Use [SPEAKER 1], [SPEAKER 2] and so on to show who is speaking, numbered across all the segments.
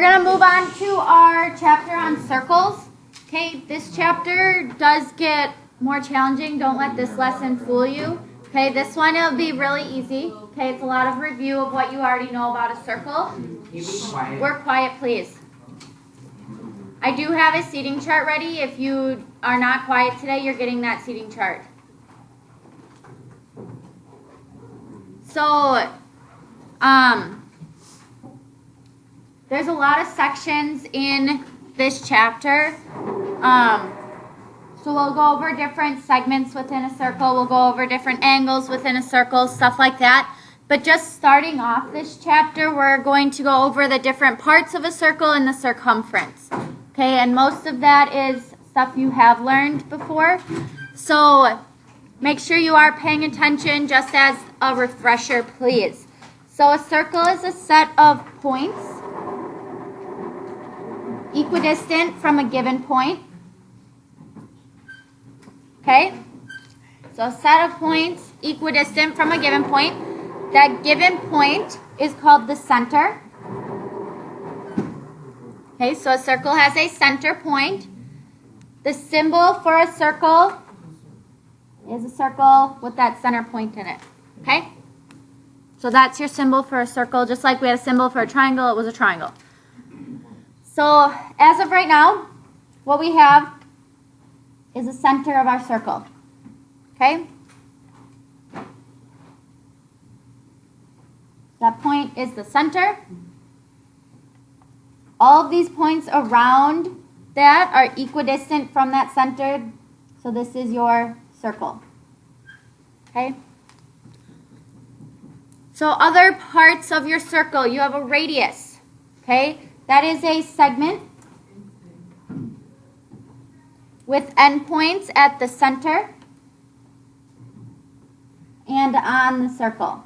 [SPEAKER 1] We're going to move on to our chapter on circles. Okay, this chapter does get more challenging. Don't let this lesson fool you. Okay, this one will be really easy. Okay, it's a lot of review of what you already know about a circle.
[SPEAKER 2] Can you be quiet?
[SPEAKER 1] Work quiet, please. I do have a seating chart ready. If you are not quiet today, you're getting that seating chart. So, there's a lot of sections in this chapter. So we'll go over different segments within a circle. We'll go over different angles within a circle, stuff like that. But just starting off this chapter, we're going to go over the different parts of a circle and the circumference. Okay, and most of that is stuff you have learned before. So make sure you are paying attention just as a refresher, please. So a circle is a set of points equidistant from a given point. Okay? So a set of points equidistant from a given point. That given point is called the center. Okay, so a circle has a center point. The symbol for a circle is a circle with that center point in it. Okay? So that's your symbol for a circle. Just like we had a symbol for a triangle, it was a triangle. So as of right now, what we have is the center of our circle. Okay? That point is the center. All of these points around that are equidistant from that center. So this is your circle. Okay? So other parts of your circle, you have a radius. Okay? That is a segment with endpoints at the center and on the circle.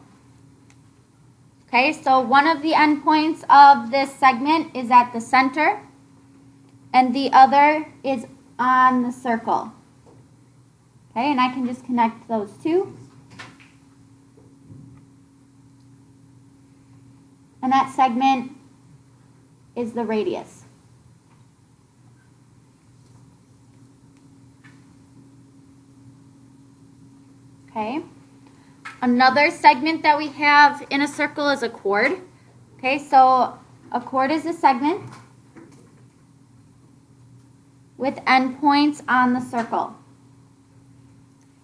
[SPEAKER 1] Okay, so one of the endpoints of this segment is at the center and the other is on the circle. Okay, and I can just connect those two. And that segment is the radius. Okay. Another segment that we have in a circle is a chord. Okay, so a chord is a segment with endpoints on the circle.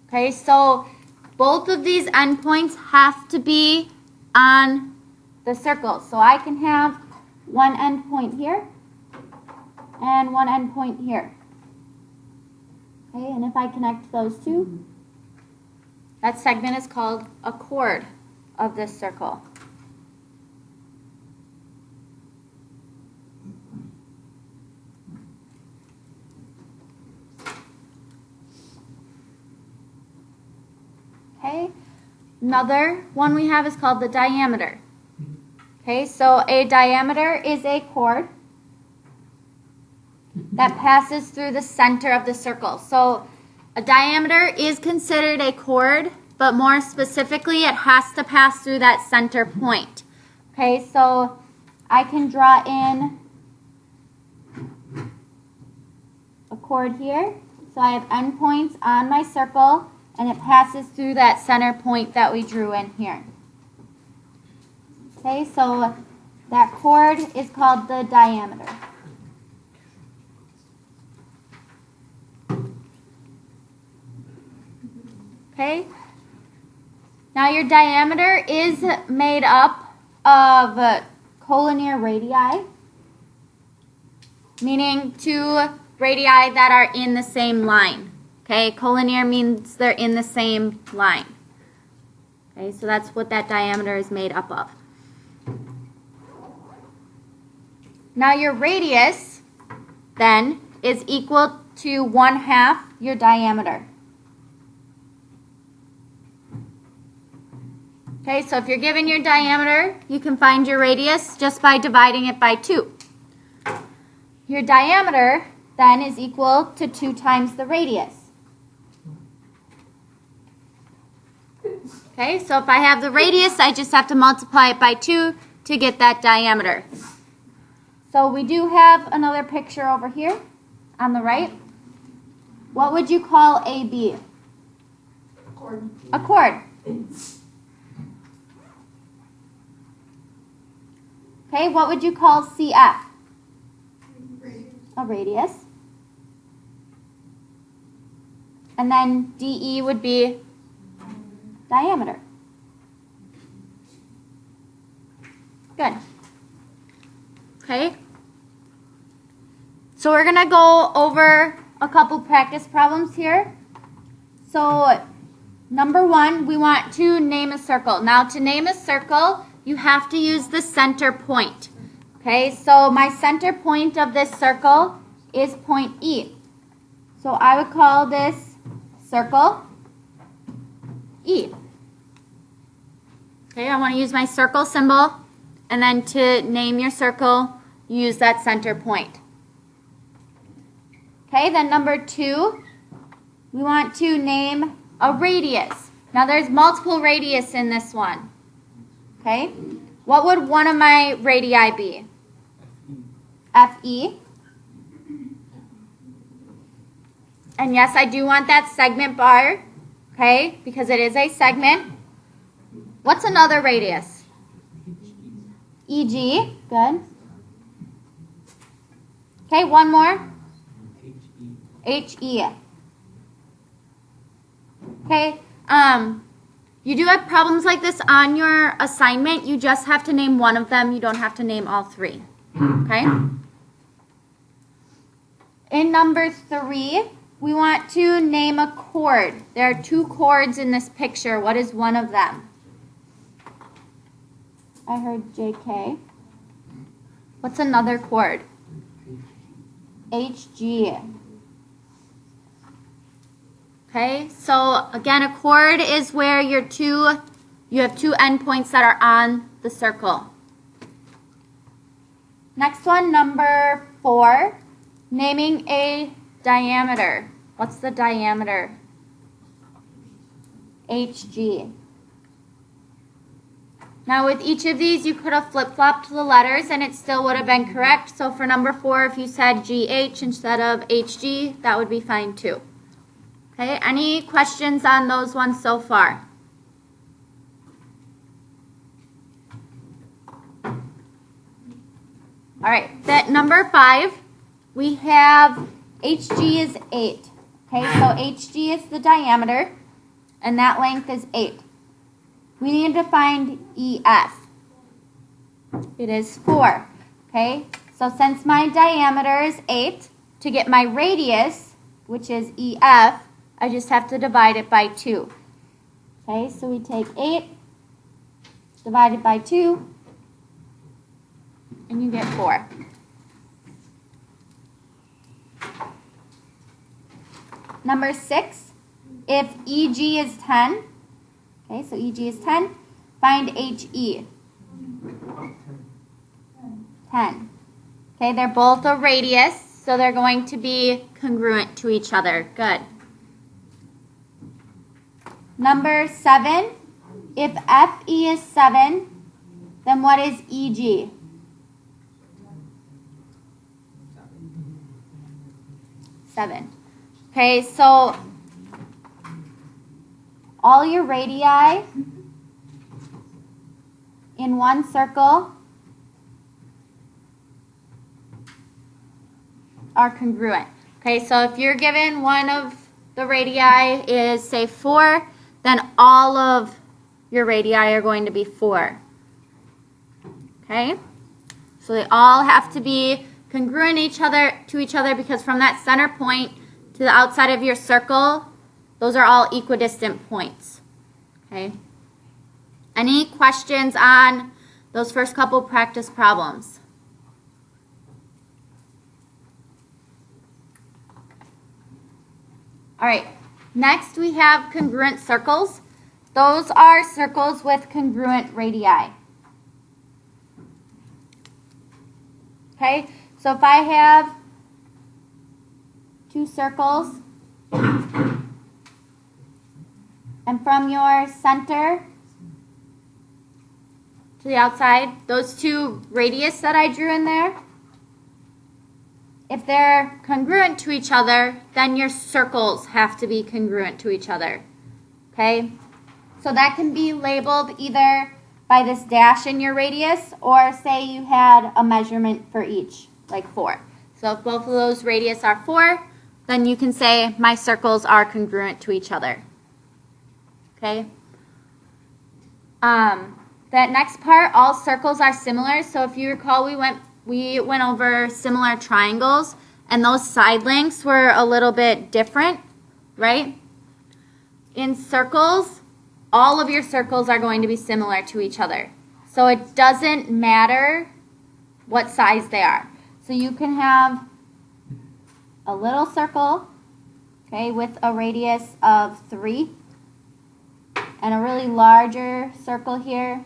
[SPEAKER 1] Okay, so both of these endpoints have to be on the circle. So I can have one endpoint here and one endpoint here. Okay, and if I connect those two, that segment is called a chord of this circle. Okay, another one we have is called the diameter. Okay, so a diameter is a chord that passes through the center of the circle. So a diameter is considered a chord, but more specifically, it has to pass through that center point. Okay, so I can draw in a chord here. So I have endpoints on my circle, and it passes through that center point that we drew in here. Okay, so that chord is called the diameter. Okay, now your diameter is made up of collinear radii, meaning two radii that are in the same line. Okay, collinear means they're in the same line. Okay, so that's what that diameter is made up of. Now your radius, then, is equal to 1/2 your diameter. Okay, so if you're given your diameter, you can find your radius just by dividing it by 2. Your diameter, then, is equal to 2 times the radius. Okay, so if I have the radius, I just have to multiply it by 2 to get that diameter. So we do have another picture over here on the right. What would you call AB?
[SPEAKER 2] Chord.
[SPEAKER 1] A chord. Okay, what would you call CF? A radius. And then DE would be diameter. Good. Okay. So we're going to go over a couple practice problems here. So number 1, we want to name a circle. Now to name a circle, you have to use the center point. Okay, so my center point of this circle is point E. So I would call this circle E. Okay, I want to use my circle symbol, and then to name your circle, use that center point. Okay, then number 2, we want to name a radius. Now there's multiple radius in this one. Okay, what would one of my radii be? FE. And yes, I do want that segment bar, okay, because it is a segment. What's another radius? EG, good. Okay, one more. HE. Okay, you do have problems like this on your assignment. You just have to name one of them. You don't have to name all 3. Okay? In number 3, we want to name a chord. There are 2 chords in this picture. What is one of them? I heard JK. What's another chord? HG. Okay, so again, a chord is where you have 2 endpoints that are on the circle. Next one, number 4, naming a diameter. What's the diameter? HG. Now with each of these, you could have flip-flopped the letters and it still would have been correct. So for number 4, if you said GH instead of HG, that would be fine too. Okay, any questions on those ones so far? All right, that number 5, we have HG is 8. Okay, so HG is the diameter, and that length is 8. We need to find EF. It is 4. Okay, so since my diameter is 8, to get my radius, which is EF, I just have to divide it by 2. Okay, so we take 8 divided by 2, and you get 4. Number 6, if EG is 10, okay, so EG is 10, find HE. 10. Okay, they're both a radius, so they're going to be congruent to each other. Good. Number 7, if FE is 7, then what is EG? 7. Okay, so all your radii in one circle are congruent. Okay, so if you're given one of the radii is, say, 4, then all of your radii are going to be 4. Okay? So they all have to be congruent to each other because from that center point to the outside of your circle, those are all equidistant points. Okay? Any questions on those first couple practice problems? All right. Next, we have congruent circles. Those are circles with congruent radii. Okay, so if I have 2 circles, and from your center to the outside, those 2 radius that I drew in there, if they're congruent to each other, then your circles have to be congruent to each other. Okay? So that can be labeled either by this dash in your radius, or say you had a measurement for each, like 4. So if both of those radius are 4, then you can say my circles are congruent to each other. Okay? That next part, all circles are similar. So if you recall, we went over similar triangles, and those side lengths were a little bit different, right? In circles, all of your circles are going to be similar to each other. So it doesn't matter what size they are. So you can have a little circle, okay, with a radius of 3, and a really larger circle here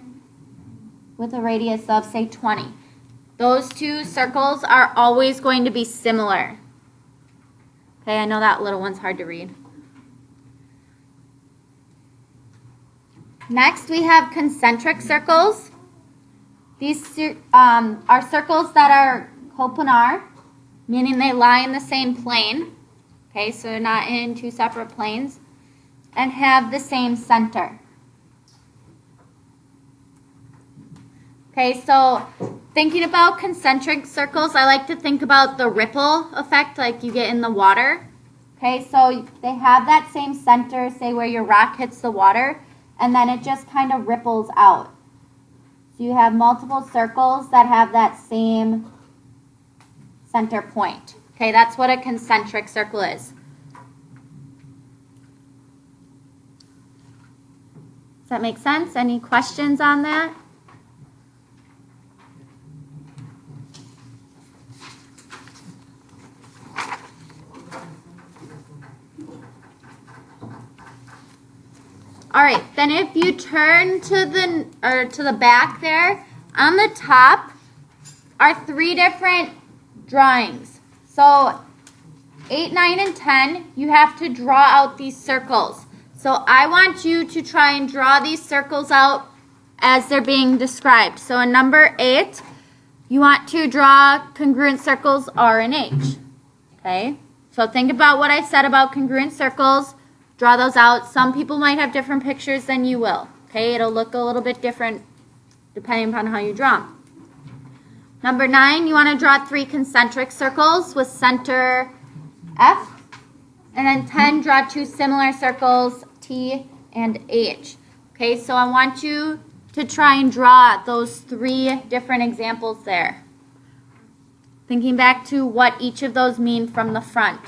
[SPEAKER 1] with a radius of, say, 20. Those two circles are always going to be similar. Okay, I know that little one's hard to read. Next, we have concentric circles. These are circles that are coplanar, meaning they lie in the same plane. Okay, so they're not in two separate planes, and have the same center. Okay, so thinking about concentric circles, I like to think about the ripple effect like you get in the water. Okay, so they have that same center, say where your rock hits the water, and then it just kind of ripples out. So you have multiple circles that have that same center point. Okay, that's what a concentric circle is. Does that make sense? Any questions on that? All right, then if you turn to the back there, on the top are 3 different drawings. So 8, 9, and 10, you have to draw out these circles. So I want you to try and draw these circles out as they're being described. So in number 8, you want to draw congruent circles R and H. Okay, so think about what I said about congruent circles. Draw those out. Some people might have different pictures than you will. Okay, it'll look a little bit different depending upon how you draw them. Number 9, you want to draw 3 concentric circles with center F. And then 10, draw 2 similar circles, T and H. Okay, so I want you to try and draw those 3 different examples there. Thinking back to what each of those mean from the front.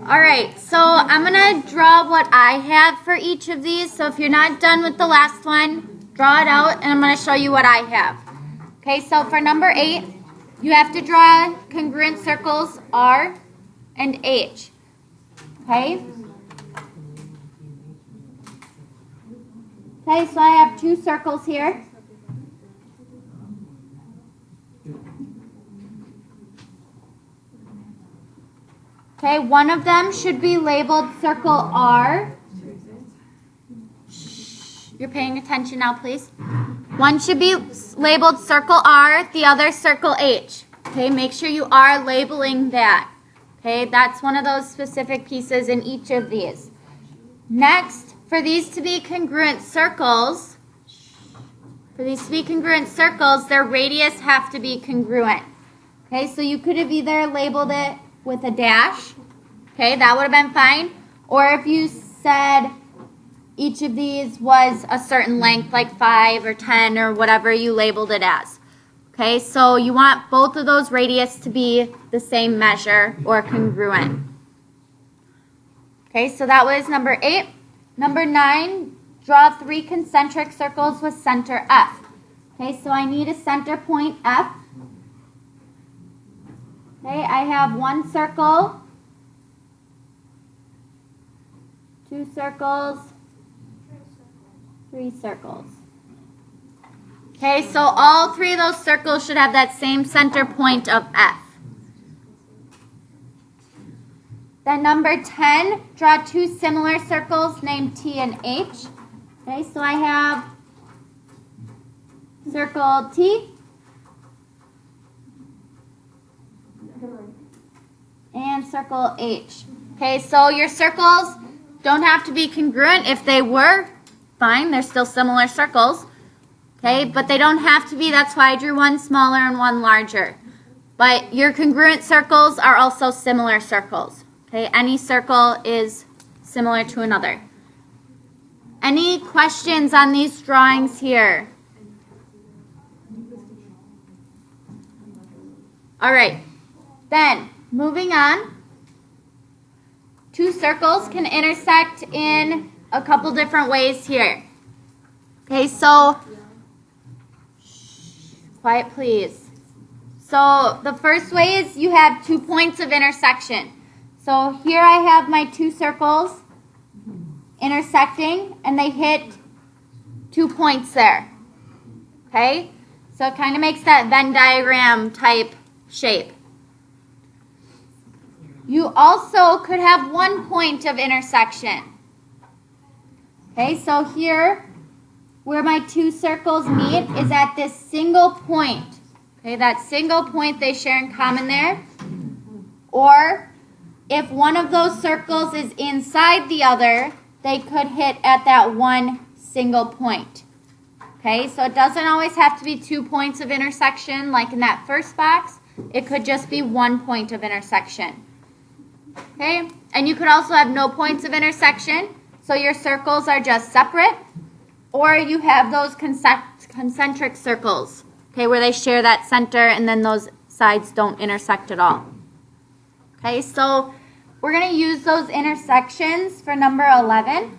[SPEAKER 1] All right, so I'm going to draw what I have for each of these. So if you're not done with the last one, draw it out, and I'm going to show you what I have. Okay, so for number 8, you have to draw congruent circles R and H. Okay? Okay, so I have 2 circles here. Okay, one of them should be labeled circle R. You're paying attention now, please. One should be labeled circle R, the other circle H. Okay, make sure you are labeling that. Okay, that's one of those specific pieces in each of these. Next, for these to be congruent circles, their radius have to be congruent. Okay, so you could have either labeled it with a dash. Okay, that would have been fine. Or if you said each of these was a certain length, like 5 or 10 or whatever you labeled it as. Okay, so you want both of those radius to be the same measure or congruent. Okay, so that was number 8. Number 9, draw 3 concentric circles with center F. Okay, so I need a center point F. Okay, I have 1 circle, 2 circles, 3 circles. Okay, so all 3 of those circles should have that same center point of F. Then number 10, draw 2 similar circles named T and H. Okay, so I have circle T and circle H. Okay, so your circles don't have to be congruent. If they were, fine, they're still similar circles. Okay, but they don't have to be. That's why I drew one smaller and one larger. But your congruent circles are also similar circles. Okay, any circle is similar to another. Any questions on these drawings here? All right, then moving on. 2 circles can intersect in a couple different ways here. Okay, so quiet please. So the first way is you have 2 points of intersection. So here I have my 2 circles intersecting and they hit 2 points there. Okay, so it kind of makes that Venn diagram type shape. You also could have 1 point of intersection. Okay, so here where my 2 circles meet is at this single point. Okay, that single point they share in common there. Or if one of those circles is inside the other, they could hit at that one single point. Okay, so it doesn't always have to be 2 points of intersection like in that first box. It could just be 1 point of intersection. Okay, and you could also have no points of intersection, so your circles are just separate, or you have those concentric circles, okay, where they share that center and then those sides don't intersect at all. Okay, so we're going to use those intersections for number 11.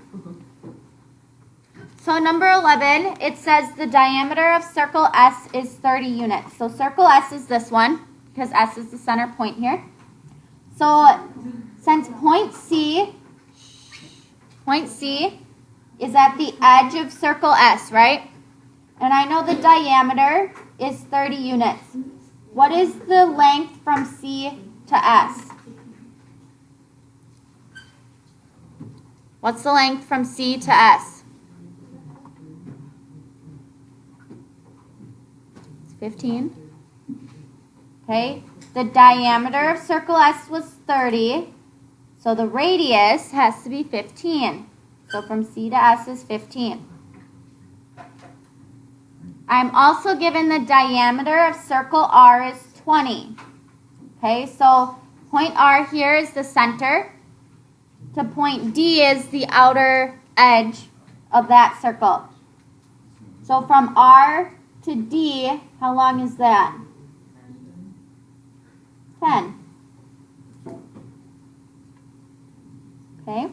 [SPEAKER 1] So number 11, it says the diameter of circle S is 30 units. So circle S is this one, because S is the center point here. So since point C is at the edge of circle S, right? And I know the diameter is 30 units. What is the length from C to S? What's the length from C to S? It's 15. Okay. The diameter of circle S was 30, so the radius has to be 15. So from C to S is 15. I'm also given the diameter of circle R is 20. Okay, so point R here is the center. To point D is the outer edge of that circle. So from R to D, how long is that? 10. Okay.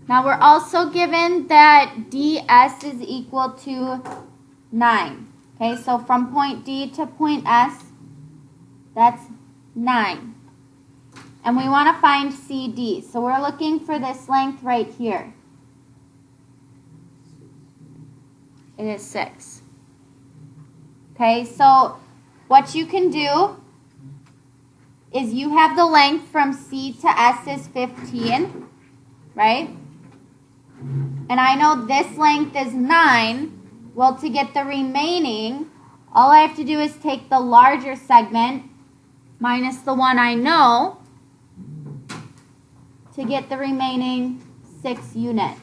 [SPEAKER 1] Now we're also given that DS is equal to 9. Okay, so from point D to point S, that's 9. And we want to find CD. So we're looking for this length right here. It is 6. Okay, so what you can do is you have the length from C to S is 15, right? And I know this length is 9. Well, to get the remaining, all I have to do is take the larger segment minus the one I know to get the remaining 6 units.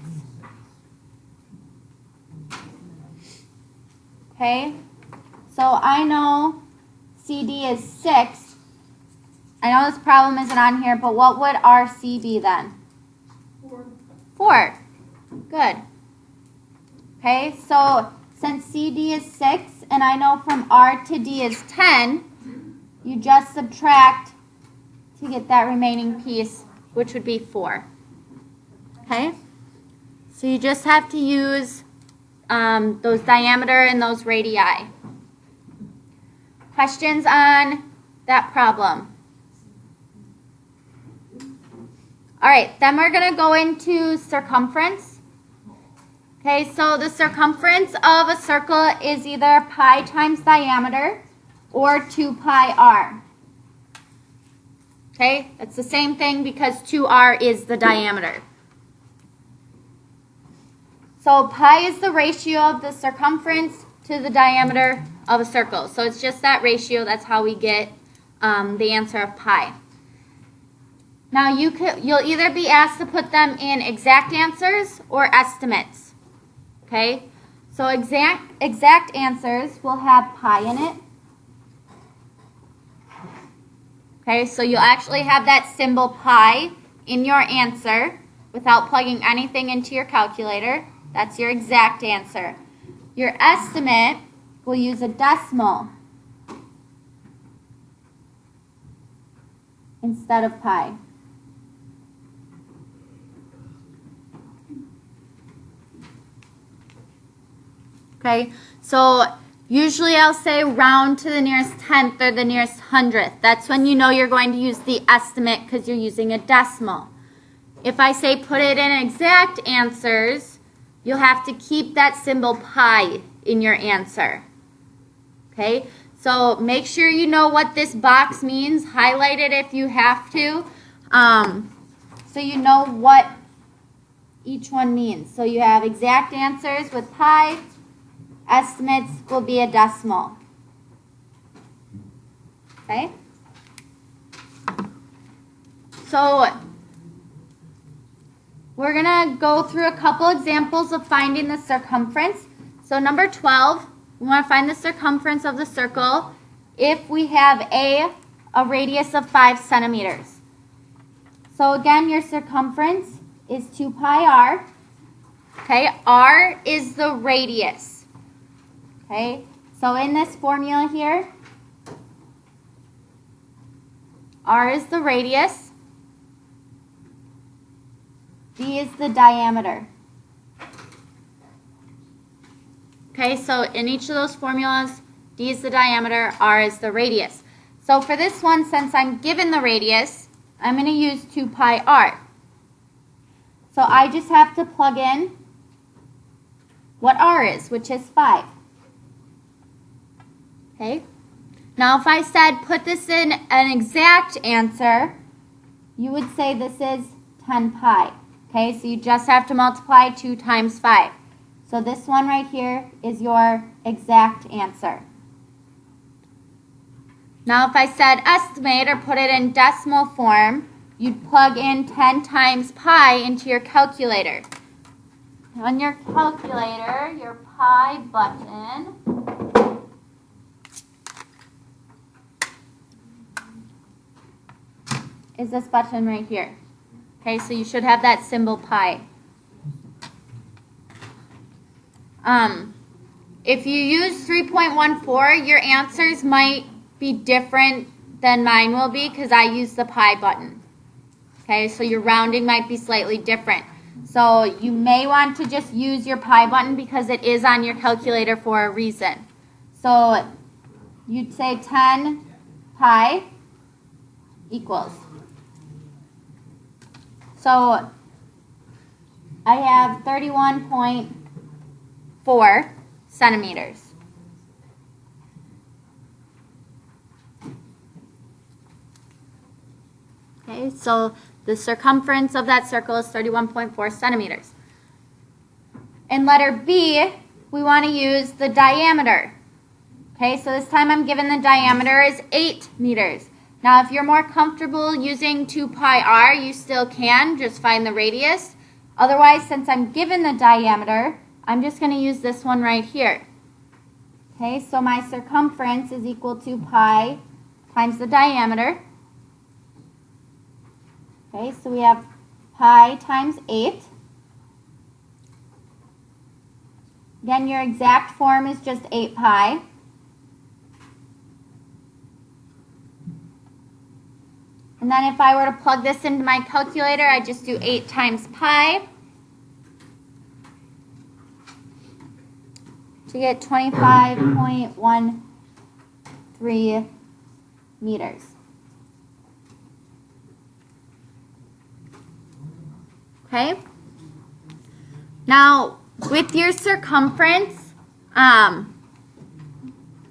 [SPEAKER 1] Okay, so I know CD is 6. I know this problem isn't on here, but what would RC be then? 4. Good. Okay, so since CD is 6 and I know from R to D is 10, you just subtract to get that remaining piece, which would be 4. Okay, so you just have to use those diameter and those radii. Questions on that problem? All right, then we're going to go into circumference. Okay, so the circumference of a circle is either pi times diameter or 2 pi r. Okay, it's the same thing because 2r is the diameter. So pi is the ratio of the circumference to the diameter of a circle. So it's just that ratio. That's how we get the answer of pi. Now you'll either be asked to put them in exact answers or estimates. Okay, so exact answers will have pi in it. Okay, so you'll actually have that symbol pi in your answer without plugging anything into your calculator. That's your exact answer. Your estimate will use a decimal instead of pi. Okay, so usually I'll say round to the nearest tenth or the nearest hundredth. That's when you know you're going to use the estimate because you're using a decimal. If I say put it in exact answers, you'll have to keep that symbol pi in your answer. Okay, so make sure you know what this box means. Highlight it if you have to, so you know what each one means. So you have exact answers with pi. Estimates will be a decimal. Okay? So we're going to go through a couple examples of finding the circumference. So number 12, we want to find the circumference of the circle if we have a radius of 5 centimeters. So again, your circumference is 2 pi r. Okay, r is the radius. Okay, so in this formula here, r is the radius, d is the diameter. Okay, so in each of those formulas, d is the diameter, r is the radius. So for this one, since I'm given the radius, I'm going to use 2 pi r. So I just have to plug in what r is, which is 5. Okay, now if I said put this in an exact answer, you would say this is 10 pi. Okay, so you just have to multiply 2 times 5. So this one right here is your exact answer. Now if I said estimate or put it in decimal form, you'd plug in 10 times pi into your calculator. On your calculator, your pi button is this button right here. Okay, so you should have that symbol pi. If you use 3.14, your answers might be different than mine will be because I use the pi button. Okay, so your rounding might be slightly different. So you may want to just use your pi button because it is on your calculator for a reason. So you'd say 10 pi equals. So I have 31.4 centimeters. Okay, so the circumference of that circle is 31.4 centimeters. In letter B, we want to use the diameter. Okay, so this time I'm given the diameter is 8 meters. Now, if you're more comfortable using 2 pi r, you still can. Just find the radius. Otherwise, since I'm given the diameter, I'm just going to use this one right here. Okay, so my circumference is equal to pi times the diameter. Okay, so we have pi times 8. Again, your exact form is just 8 pi. And then if I were to plug this into my calculator, I just do 8 times pi to get 25.13 meters. Okay? Now, with your circumference,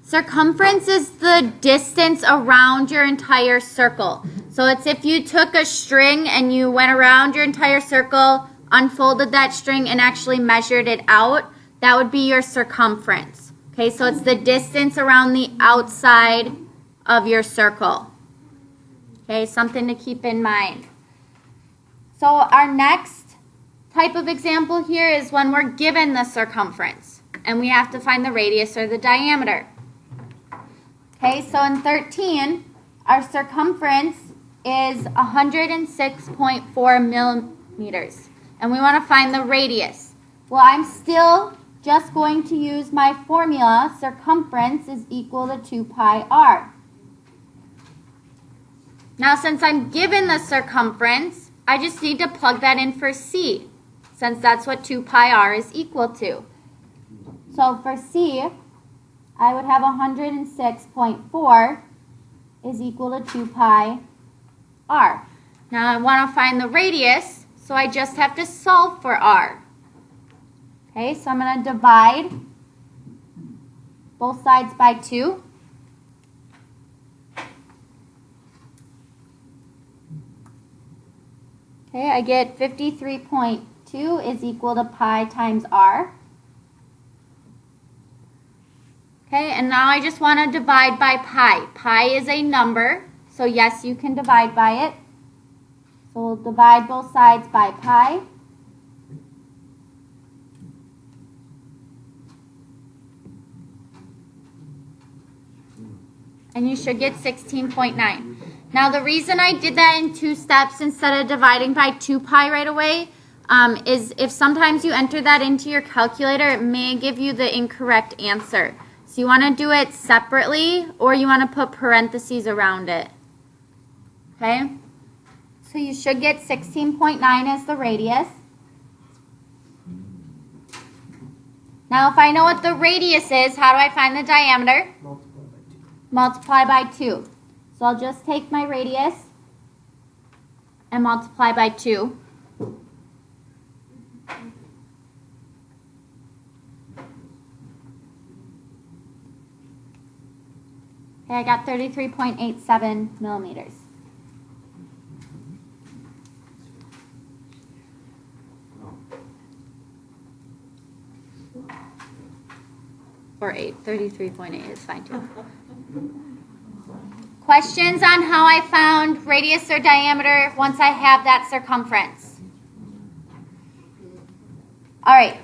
[SPEAKER 1] circumference is the distance around your entire circle. So it's if you took a string and you went around your entire circle, unfolded that string, and actually measured it out, that would be your circumference. Okay, so it's the distance around the outside of your circle. Okay, something to keep in mind. So our next type of example here is when we're given the circumference and we have to find the radius or the diameter. Okay, so in 13, our circumference is 106.4 millimeters, and we want to find the radius. Well, I'm still just going to use my formula, circumference is equal to 2 pi r. Now, since I'm given the circumference, I just need to plug that in for C, since that's what 2 pi r is equal to. So for C, I would have 106.4 is equal to 2 pi r. Now I want to find the radius, so I just have to solve for r. Okay, so I'm going to divide both sides by 2. Okay, I get 53.2 is equal to pi times r. Okay, and now I just want to divide by pi. Pi is a number, so yes, you can divide by it. So we'll divide both sides by pi. And you should get 16.9. Now the reason I did that in 2 steps instead of dividing by 2 pi right away is if sometimes you enter that into your calculator, it may give you the incorrect answer. So you want to do it separately, or you want to put parentheses around it. Okay? So you should get 16.9 as the radius. Now if I know what the radius is, how do I find the diameter? Multiply by 2. So I'll just take my radius and multiply by 2. Okay, I got 33.87 millimeters. Or 8. 33.8 is fine too. Questions on how I found radius or diameter once I have that circumference? All right.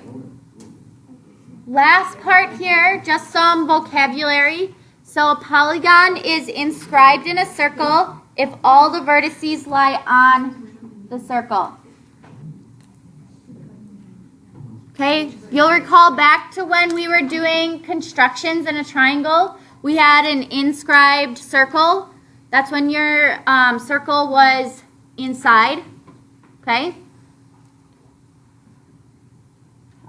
[SPEAKER 1] Last part here, just some vocabulary. So a polygon is inscribed in a circle if all the vertices lie on the circle. Okay, you'll recall back to when we were doing constructions in a triangle, we had an inscribed circle. That's when your circle was inside. Okay?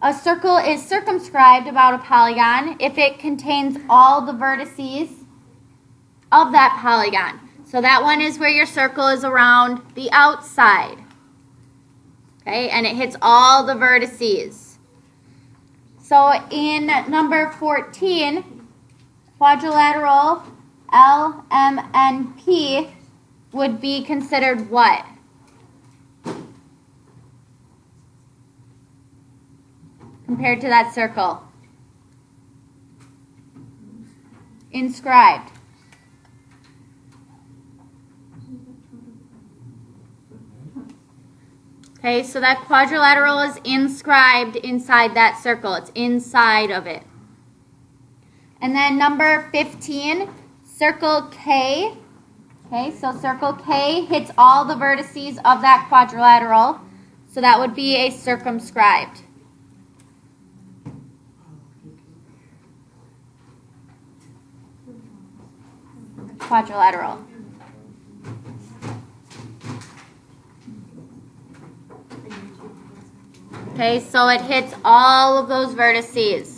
[SPEAKER 1] A circle is circumscribed about a polygon if it contains all the vertices of that polygon. So that one is where your circle is around the outside. Okay, and it hits all the vertices. So in number 14, quadrilateral LMNP would be considered what? Compared to that circle. Inscribed. Okay, so that quadrilateral is inscribed inside that circle. It's inside of it. And then number 15, circle K. Okay, so circle K hits all the vertices of that quadrilateral. So that would be a circumscribed. Quadrilateral. Okay, so it hits all of those vertices.